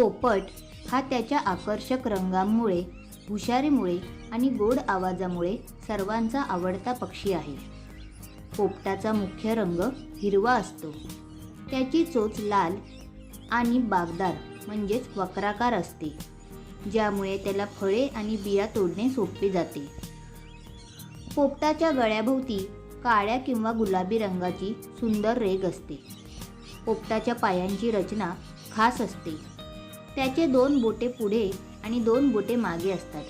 पोपट हा त्याच्या आकर्षक रंगांमुळे, हुशारीमुळे आणि गोड आवाजामुळे सर्वांचा आवडता पक्षी आहे। पोपटाचा मुख्य रंग हिरवा असतो। त्याची चोच लाल आणि बागदार म्हणजेच वक्राकार असते, ज्यामुळे त्याला फळे आणि बिया तोडणे सोपे जाते। पोपटाच्या गळ्याभोवती काळ्या किंवा गुलाबी रंगाची सुंदर रेघ असते। पोपटाच्या पायांची रचना खास असते। त्याचे 2 बोटे पुढे आणि 2 बोटे मागे असतात,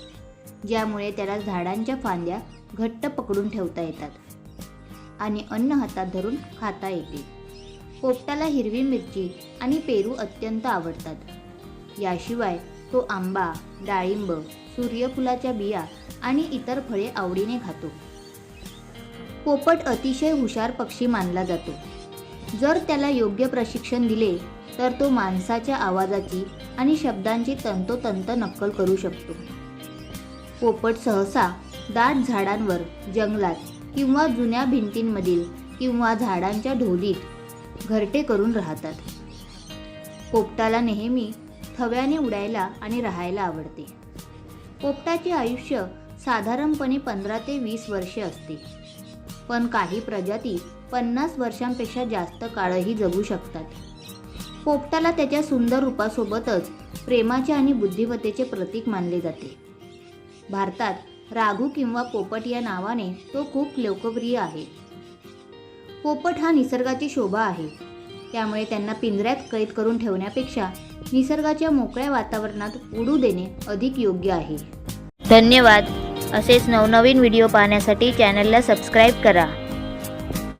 ज्यामुळे त्याला झाडांच्या फांद्या घट्ट पकडून ठेवता येतात आणि अन्न हातात धरून खाता येते। पोपटाला हिरवी मिरची आणि पेरू अत्यंत आवडतात। याशिवाय तो आंबा, डाळिंब, सूर्यफुलाच्या बिया आणि इतर फळे आवडीने खातो। पोपट अतिशय हुशार पक्षी मानला जातो। जर त्याला योग्य प्रशिक्षण दिले तर तो माणसाच्या आवाजाची आणि शब्दांची तंतोतंत नक्कल करू शकतो। पोपट सहसा दाट झाडांवर, जंगलात किंवा जुन्या भिंतींमधील किंवा झाडांच्या ढोलीत घरटे करून राहतात। पोपटाला नेहमी थव्याने उडायला आणि राहायला आवडते। पोपटाचे आयुष्य साधारणपणे 15 ते 20 वर्षे असते, पण काही प्रजाती 50 वर्षांपेक्षा जास्त काळही जगू शकतात। पोपटाला त्याच्या सुंदर रूपासोबतच प्रेमाचे आणि बुद्धिमत्तेचे प्रतीक मानले जाते। भारतात राघू किंवा पोपट या नावाने तो खूप लोकप्रिय आहे। पोपट हा निसर्गाची शोभा आहे, त्यामुळे त्यांना पिंजऱ्यात कैद करून ठेवण्यापेक्षा निसर्गाच्या मोकळ्या वातावरणात उडू देणे अधिक योग्य आहे। धन्यवाद। असेच नवनवीन व्हिडिओ पाहण्यासाठी चॅनलला सबस्क्राईब करा।